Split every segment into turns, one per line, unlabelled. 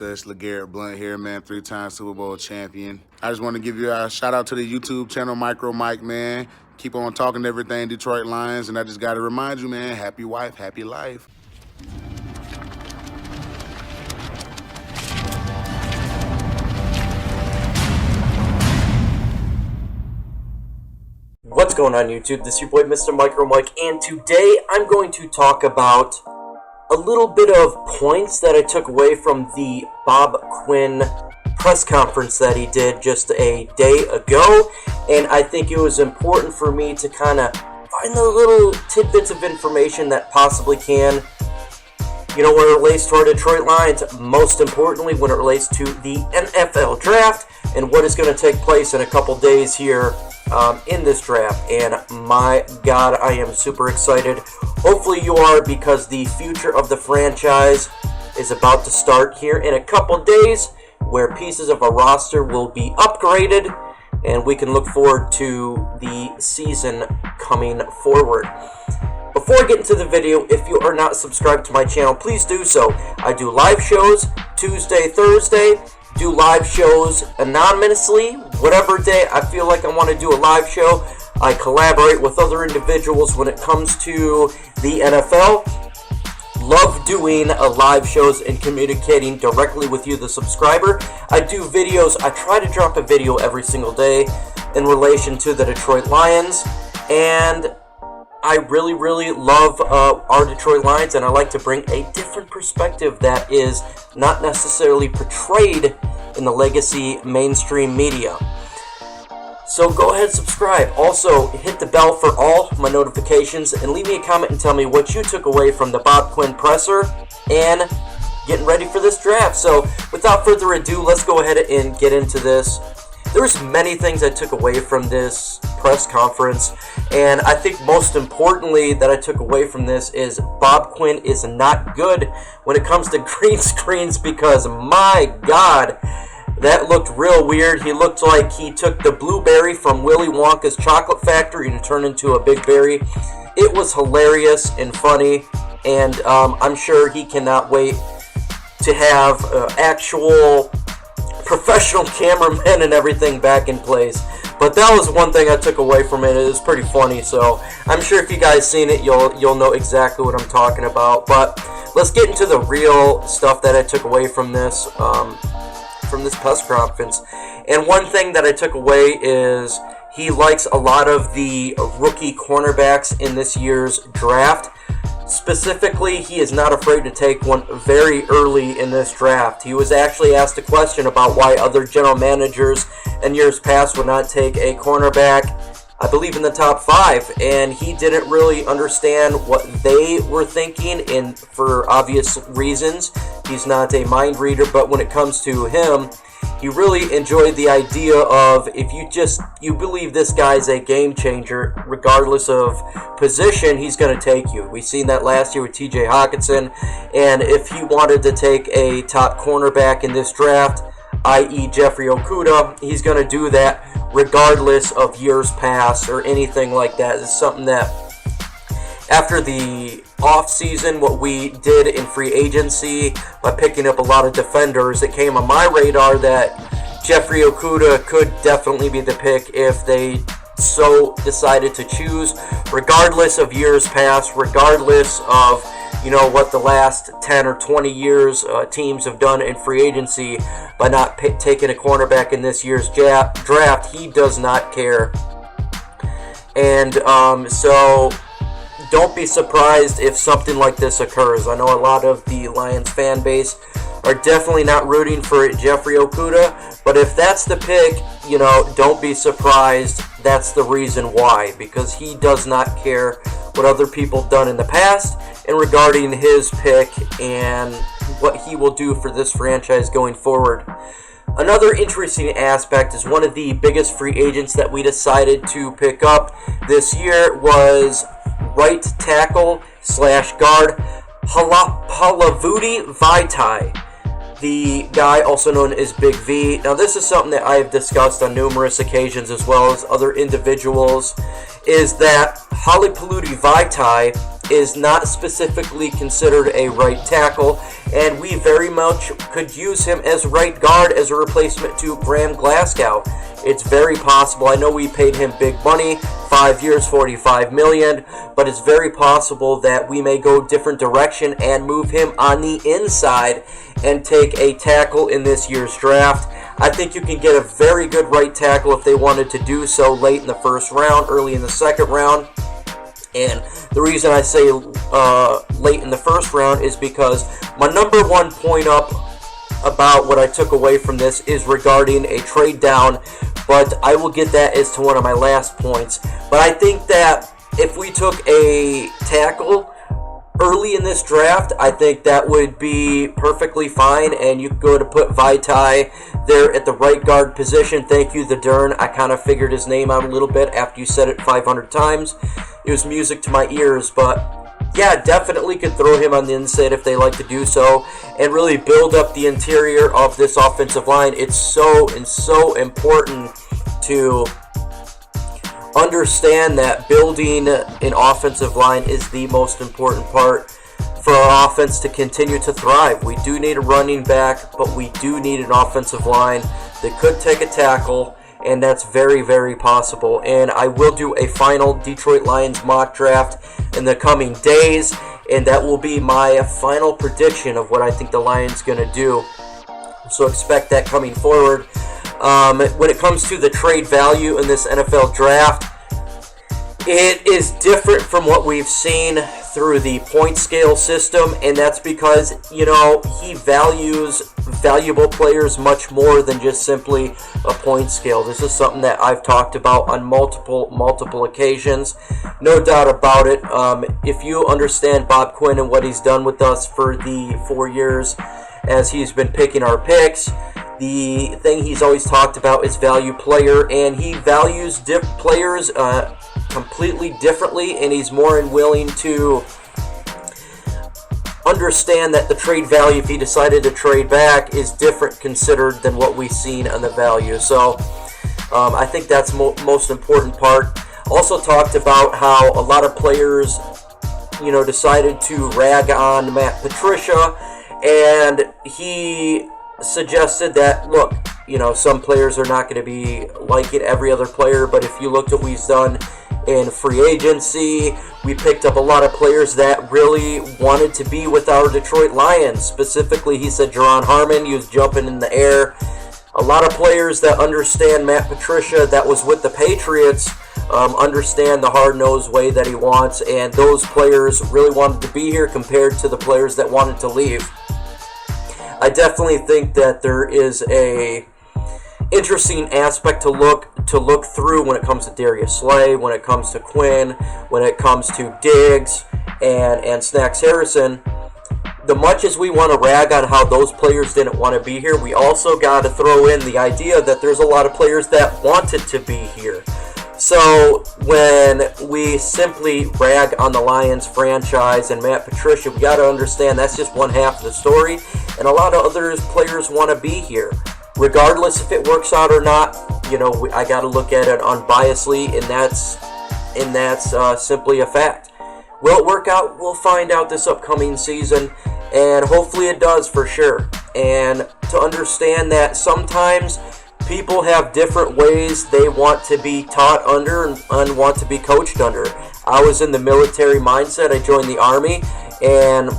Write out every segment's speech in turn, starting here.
It's LeGarrette Blunt here, man, 3-time Super Bowl champion. I just want to give you a shout out to the YouTube channel, MicroMike, man. Keep on talking everything Detroit Lions, and I just got to remind you, man, happy wife, happy life.
What's going on YouTube? This is your boy Mr. MicroMike, and today I'm going to talk about a little bit of points that I took away from the Bob Quinn press conference that he did just a day ago, and I think it was important for me to kind of find the little tidbits of information that possibly can, when it relates to our Detroit Lions, most importantly when it relates to the NFL draft and what is going to take place in a couple days here in this draft. And my God, I am super excited. Hopefully you are, because the future of the franchise is about to start here in a couple days, where pieces of a roster will be upgraded and we can look forward to the season coming forward. Before I get into the video, if you are not subscribed to my channel, please do so. I do live shows Tuesday, Thursday, do live shows anonymously, whatever day I feel like I want to do a live show. I collaborate with other individuals when it comes to the NFL. Love doing live shows and communicating directly with you, the subscriber. I do videos. I try to drop a video every single day in relation to the Detroit Lions, and I really, really love our Detroit Lions, and I like to bring a different perspective that is not necessarily portrayed in the legacy mainstream media. So go ahead, subscribe. Also, hit the bell for all my notifications, and leave me a comment and tell me what you took away from the Bob Quinn presser and getting ready for this draft. So without further ado, let's go ahead and get into this. There's many things I took away from this press conference, and I think most importantly that I took away from this is Bob Quinn is not good when it comes to green screens, because my God, that looked real weird. He looked like he took the blueberry from Willy Wonka's chocolate factory and turned into a big berry. It was hilarious and funny, and I'm sure he cannot wait to have actual professional cameramen and everything back in place. But that was one thing I took away from it. It was pretty funny, so I'm sure if you guys seen it, you'll know exactly what I'm talking about. But let's get into the real stuff that I took away from this press conference. And one thing that I took away is he likes a lot of the rookie cornerbacks in this year's draft. Specifically, he is not afraid to take one very early in this draft. He was actually asked a question about why other general managers in years past would not take a cornerback, I believe in the top 5, and he didn't really understand what they were thinking, and for obvious reasons. He's not a mind reader, but when it comes to him, he really enjoyed the idea of, if you believe this guy's a game changer, regardless of position, he's going to take you. We've seen that last year with TJ Hockenson, and if he wanted to take a top cornerback in this draft, i.e. Jeffrey Okudah, he's going to do that regardless of years past or anything like that. It's something that, after the offseason, what we did in free agency by picking up a lot of defenders, it came on my radar that Jeffrey Okudah could definitely be the pick if they so decided to choose, regardless of years past, regardless of what the last 10 or 20 years teams have done in free agency by not taking a cornerback in this year's draft. He does not care. And so don't be surprised if something like this occurs. I know a lot of the Lions fan base are definitely not rooting for Jeffrey Okudah, but if that's the pick, don't be surprised that's the reason why, because he does not care what other people have done in the past and regarding his pick and what he will do for this franchise going forward. Another interesting aspect is one of the biggest free agents that we decided to pick up this year was right tackle / guard Palavudi Vaitai, the guy also known as Big V. Now, this is something that I have discussed on numerous occasions, as well as other individuals, is that Halapaludi Vaitai is not specifically considered a right tackle, and we very much could use him as right guard as a replacement to Graham Glasgow. It's very possible. I know we paid him big money, 5 years, $45 million, but it's very possible that we may go different direction and move him on the inside and take a tackle in this year's draft. I think you can get a very good right tackle if they wanted to do so late in the first round, early in the second round. And the reason I say late in the first round is because my number one point up about what I took away from this is regarding a trade down, but I will get that as to one of my last points. But I think that if we took a tackle early in this draft, I think that would be perfectly fine, and you could go to put Vaitai there at the right guard position. Thank you, the Dern. I kind of figured his name out a little bit after you said it 500 times. It was music to my ears, but yeah, definitely could throw him on the inside if they like to do so and really build up the interior of this offensive line. It's so important to understand that building an offensive line is the most important part for our offense to continue to thrive. We do need a running back, but we do need an offensive line that could take a tackle, and that's very, very possible. And I will do a final Detroit Lions mock draft in the coming days, and that will be my final prediction of what I think the Lions going to do. So expect that coming forward. When it comes to the trade value in this NFL draft, it is different from what we've seen through the point scale system, and that's because, you know, he values valuable players much more than just simply a point scale. This is something that I've talked about on multiple occasions. No doubt about it. If you understand Bob Quinn and what he's done with us for the 4 years as he's been picking our picks, the thing he's always talked about is value player, and he values players completely differently, and he's more than willing to understand that the trade value, if he decided to trade back, is different considered than what we've seen on the value. So I think that's most important part. Also talked about how a lot of players, you know, decided to rag on Matt Patricia, and he suggested that, look, you know, some players are not going to be like it, every other player, but if you looked at what we've done in free agency, we picked up a lot of players that really wanted to be with our Detroit Lions. Specifically, he said Jaron Harmon, he was jumping in the air. A lot of players that understand Matt Patricia that was with the Patriots understand the hard-nosed way that he wants, and those players really wanted to be here compared to the players that wanted to leave. I definitely think that there is a interesting aspect to look through when it comes to Darius Slay, when it comes to Quinn, when it comes to Diggs and Snacks Harrison. The much as we want to rag on how those players didn't want to be here, we also got to throw in the idea that there's a lot of players that wanted to be here. So when we simply rag on the Lions franchise and Matt Patricia, we got to understand that's just one half of the story, and a lot of other players want to be here. Regardless if it works out or not, you know, I got to look at it unbiasedly, and that's simply a fact. Will it work out? We'll find out this upcoming season, and hopefully it does for sure. And to understand that sometimes people have different ways they want to be taught under and want to be coached under. I was in the military mindset. I joined the Army, and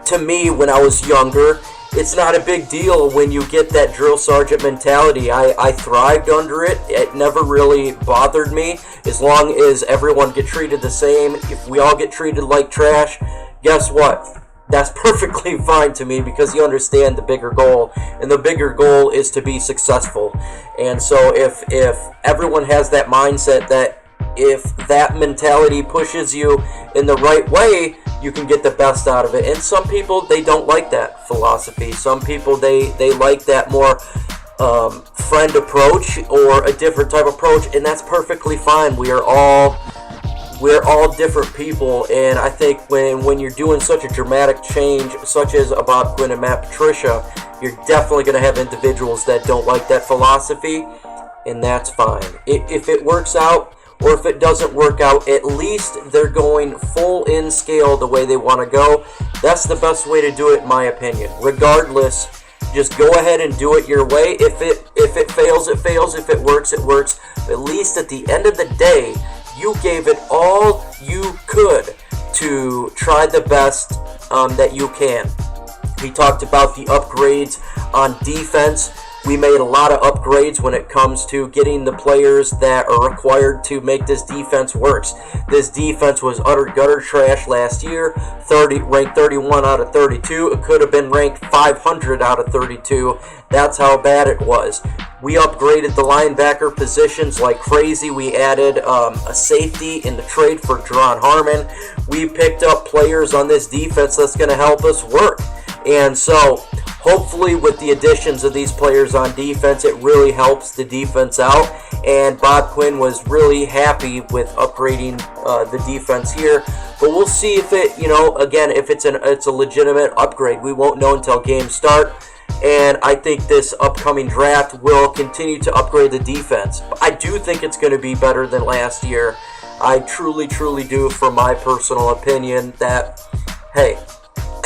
to me, when I was younger, it's not a big deal when you get that drill sergeant mentality. I thrived under it. It never really bothered me as long as everyone get treated the same. If we all get treated like trash, guess what? That's perfectly fine to me, because you understand the bigger goal, and the bigger goal is to be successful. And so if everyone has that mindset, that if that mentality pushes you in the right way, you can get the best out of it. And some people, they don't like that philosophy. Some people, they like that more friend approach or a different type of approach, and that's perfectly fine. We're all different people, and I think when you're doing such a dramatic change, such as Bob Quinn and Matt Patricia, you're definitely going to have individuals that don't like that philosophy, and that's fine. If it works out, or if it doesn't work out, at least they're going full in scale the way they want to go. That's the best way to do it, in my opinion. Regardless, just go ahead and do it your way. If it fails, it fails. If it works, it works. At least at the end of the day, you gave it all you could to try the best that you can. He talked about the upgrades on defense. We made a lot of upgrades when it comes to getting the players that are required to make this defense work. This defense was utter gutter trash last year, ranked 31 out of 32. It could have been ranked 500 out of 32. That's how bad it was. We upgraded the linebacker positions like crazy. We added a safety in the trade for Jaron Harmon. We picked up players on this defense that's going to help us work. And so, hopefully with the additions of these players on defense, it really helps the defense out. And Bob Quinn was really happy with upgrading the defense here. But we'll see if it, again, if it's a legitimate upgrade. We won't know until games start. And I think this upcoming draft will continue to upgrade the defense. I do think it's going to be better than last year. I truly, truly do, from my personal opinion, that, hey,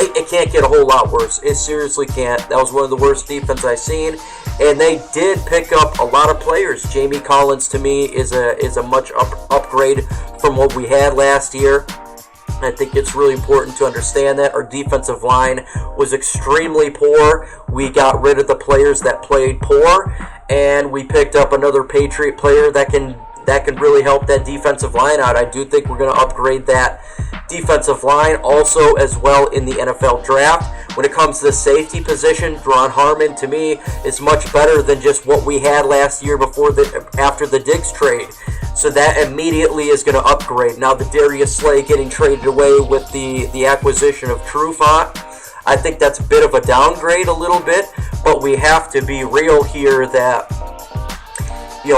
it can't get a whole lot worse. It seriously can't. That was one of the worst defense I've seen. And they did pick up a lot of players. Jamie Collins, to me, is a much upgrade from what we had last year. I think it's really important to understand that. Our defensive line was extremely poor. We got rid of the players that played poor, and we picked up another Patriot player that can really help that defensive line out. I do think we're going to upgrade that defensive line also as well in the NFL draft. When it comes to the safety position, Jaron Harmon, to me, is much better than just what we had last year after the Diggs trade. So that immediately is going to upgrade. Now the Darius Slay getting traded away with the acquisition of Trufant, I think that's a bit of a downgrade a little bit, but we have to be real here that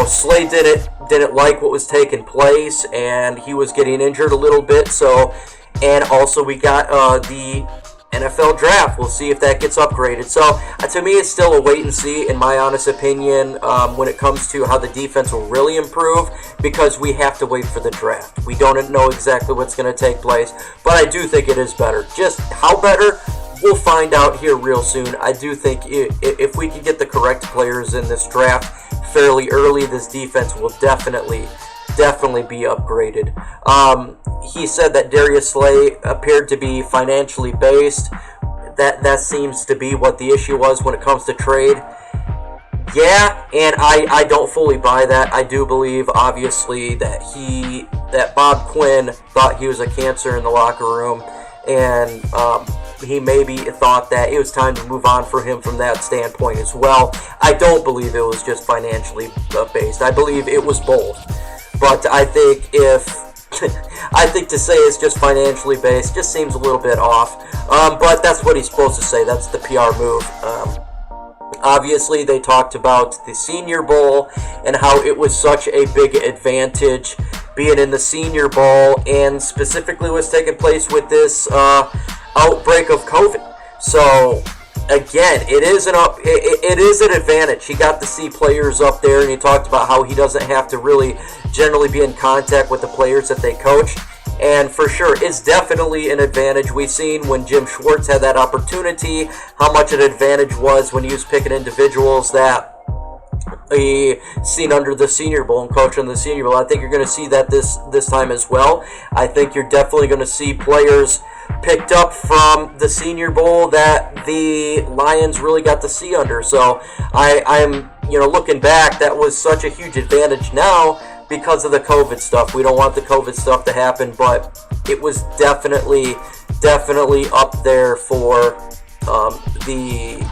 Slay didn't like what was taking place, and he was getting injured a little bit. So, and also we got the NFL draft. We'll see if that gets upgraded. So, to me, it's still a wait and see, in my honest opinion, when it comes to how the defense will really improve, because we have to wait for the draft. We don't know exactly what's going to take place, but I do think it is better. Just how better, we'll find out here real soon. I do think if we can get the correct players in this draft fairly early, this defense will definitely be upgraded. He said that Darius Slay appeared to be financially based. That seems to be what the issue was when it comes to trade. Yeah, and I don't fully buy that. I do believe, obviously, that Bob Quinn thought he was a cancer in the locker room, and he maybe thought that it was time to move on for him from that standpoint as well. I don't believe it was just financially based. I believe it was both. But I think I think to say it's just financially based just seems a little bit off. But that's what he's supposed to say. That's the PR move. Obviously, they talked about the Senior Bowl and how it was such a big advantage being in the Senior Bowl, and specifically what's taking place with this outbreak of COVID. So again, it is an advantage. He got to see players up there, and he talked about how he doesn't have to really generally be in contact with the players that they coach. And for sure, it's definitely an advantage. We've seen when Jim Schwartz had that opportunity, how much an advantage was when he was picking individuals that he seen under the Senior Bowl and coaching the Senior Bowl. I think you're going to see that this time as well. I think you're definitely going to see players picked up from the Senior Bowl that the Lions really got to see under. So I'm looking back, that was such a huge advantage now because of the COVID stuff. We don't want the COVID stuff to happen, but it was definitely up there for the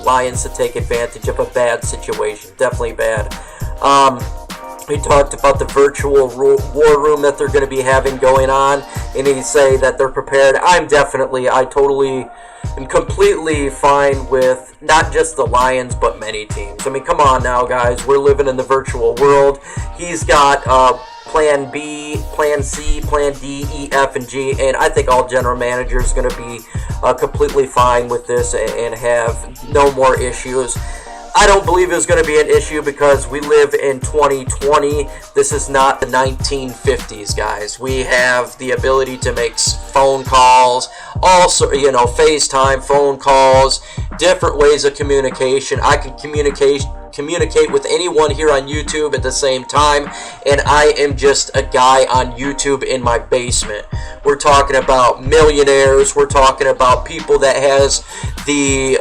Lions to take advantage of a bad situation. Definitely bad. He talked about the virtual war room that they're going to be having going on, and he say that they're prepared. I totally and completely fine with not just the Lions, but many teams. I mean, come on now, guys. We're living in the virtual world. He's got Plan B, Plan C, Plan D, E, F, and G, and I think all general managers are going to be completely fine with this and have no more issues. I don't believe it was going to be an issue because we live in 2020. This is not the 1950s, guys. We have the ability to make phone calls, also, FaceTime, phone calls, different ways of communication. I can communicate with anyone here on YouTube at the same time, and I am just a guy on YouTube in my basement. We're talking about millionaires. We're talking about people that has the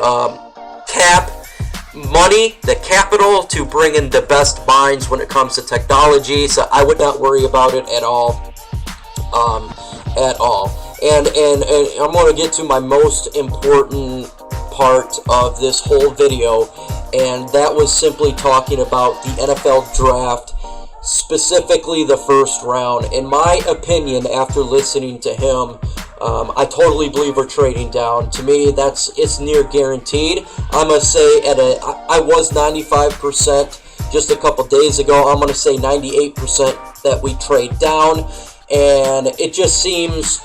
money, the capital to bring in the best minds when it comes to technology, so I would not worry about it at all. And I'm going to get to my most important part of this whole video, and that was simply talking about the NFL draft, specifically the first round. In my opinion, after listening to him, I totally believe we're trading down. To me, it's near guaranteed. I'm gonna say I was 95% just a couple days ago. I'm gonna say 98% that we trade down, and it just seems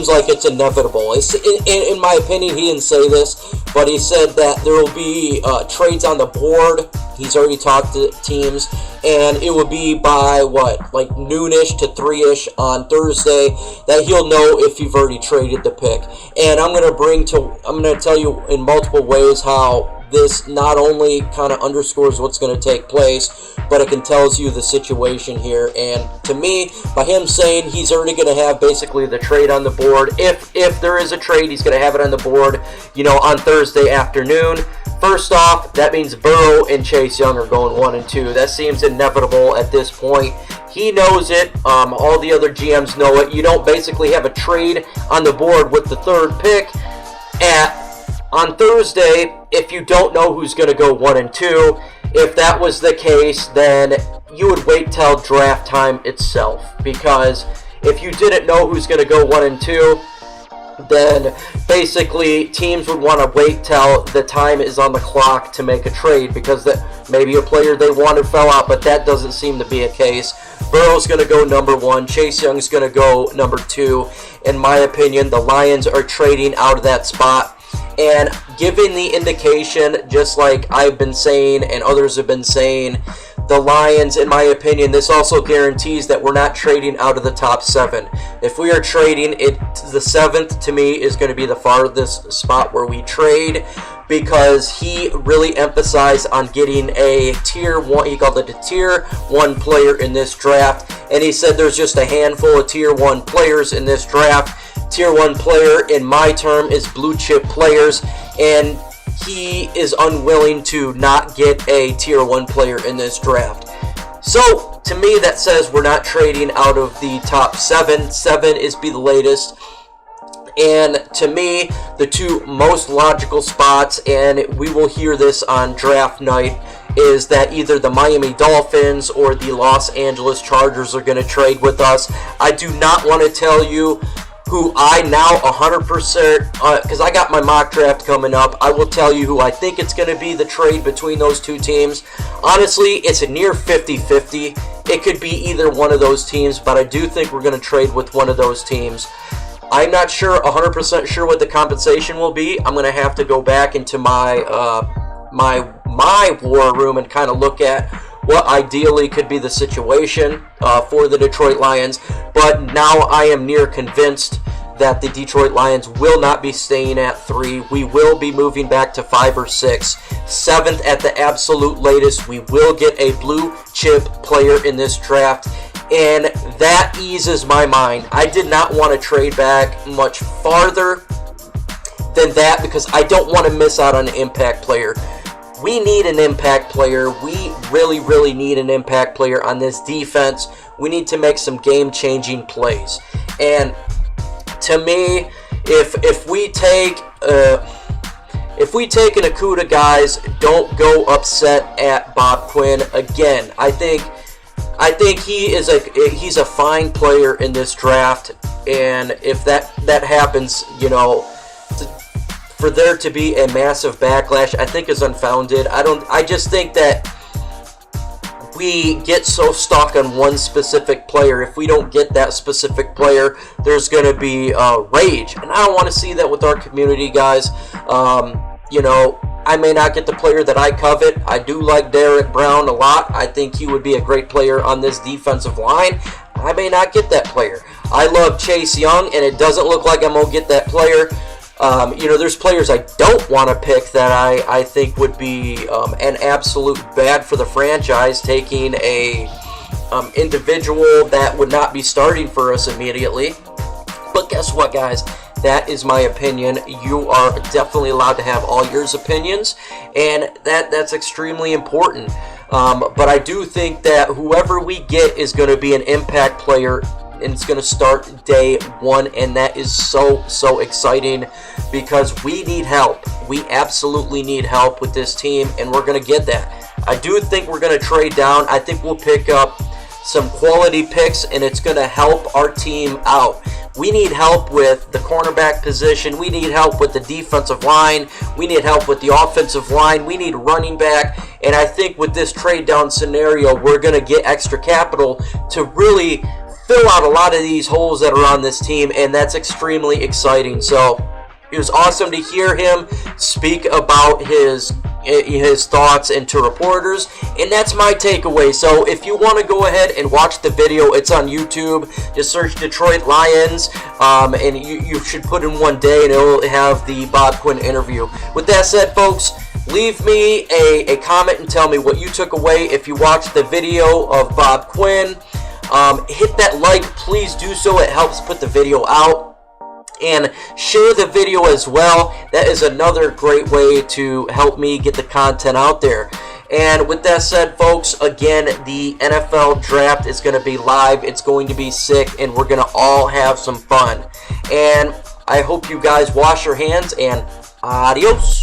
like it's inevitable. In my opinion, he didn't say this, but he said that there will be trades on the board. He's already talked to teams, and it will be by like noonish to 3ish on Thursday that he'll know if you've already traded the pick. And I'm gonna tell you in multiple ways how this not only kind of underscores what's going to take place, but it can tells you the situation here. And to me, by him saying he's already going to have basically the trade on the board, if there is a trade, he's going to have it on the board, on Thursday afternoon. First off, that means Burrow and Chase Young are going 1 and 2. That seems inevitable at this point. He knows it. All the other GMs know it. You don't basically have a trade on the board with the third pick on Thursday if you don't know who's going to go 1 and 2. If that was the case, then you would wait till draft time itself, because if you didn't know who's going to go 1 and 2, then basically teams would want to wait till the time is on the clock to make a trade, because maybe a player they wanted fell out, but that doesn't seem to be a case. Burrow's going to go number 1. Chase Young's going to go number 2. In my opinion, the Lions are trading out of that spot. And given the indication, just like I've been saying and others have been saying, the Lions, in my opinion, this also guarantees that we're not trading out of the top 7. If we are trading, the 7th to me is going to be the farthest spot where we trade, because he really emphasized on getting a tier 1, he called it a tier 1 player in this draft, and he said there's just a handful of tier 1 players in this draft. Tier 1 player, in my term, is blue chip players, and he is unwilling to not get a tier 1 player in this draft. So, to me, that says we're not trading out of the top 7. 7 is be the latest. And to me, the two most logical spots, and we will hear this on draft night, is that either the Miami Dolphins or the Los Angeles Chargers are going to trade with us. I do not want to tell you who I now 100%, because I got my mock draft coming up, I will tell you who I think it's going to be the trade between those two teams. Honestly, it's a near 50-50. It could be either one of those teams, but I do think we're going to trade with one of those teams. I'm not sure, 100% sure what the compensation will be. I'm going to have to go back into my my war room and kind of look at what ideally could be the situation for the Detroit Lions. But now I am near convinced that the Detroit Lions will not be staying at 3. We will be moving back to 5 or 6. 7th at the absolute latest, we will get a blue chip player in this draft. And that eases my mind. I did not want to trade back much farther than that, because I don't want to miss out on an impact player. We need an impact player. We really, really need an impact player on this defense. We need to make some game-changing plays. And to me, if we take an Akuda, guys, don't go upset at Bob Quinn again. I think he's a fine player in this draft, and if that happens, for there to be a massive backlash, I think is unfounded. I just think that we get so stuck on one specific player. If we don't get that specific player, there's going to be rage, and I don't want to see that with our community, guys. I may not get the player that I covet. I do like Derek Brown a lot. I think he would be a great player on this defensive line. I may not get that player. I love Chase Young, and it doesn't look like I'm going to get that player. There's players I don't want to pick that I think would be an absolute bad for the franchise, taking a individual that would not be starting for us immediately. But guess what, guys? That is my opinion. You are definitely allowed to have all your opinions, and that's extremely important. But I do think that whoever we get is going to be an impact player, and it's going to start day one, and that is so exciting because we need help. We absolutely need help with this team, and we're going to get that. I do think we're going to trade down. I think we'll pick up some quality picks, and it's going to help our team out. We need help with the cornerback position. We need help with the defensive line. We need help with the offensive line. We need running back. And I think with this trade down scenario, we're going to get extra capital to really fill out a lot of these holes that are on this team, and that's extremely exciting. So it was awesome to hear him speak about his thoughts and to reporters, and that's my takeaway. So if you want to go ahead and watch the video, it's on YouTube. Just search Detroit Lions, and you should put in one day, and it'll have the Bob Quinn interview. With that said, folks, leave me a comment and tell me what you took away if you watched the video of Bob Quinn. Hit that like, please do so. It helps put the video out. And share the video as well. That is another great way to help me get the content out there. And with that said, folks, again, the NFL draft is going to be live. It's going to be sick, and we're going to all have some fun. And I hope you guys wash your hands, and adios.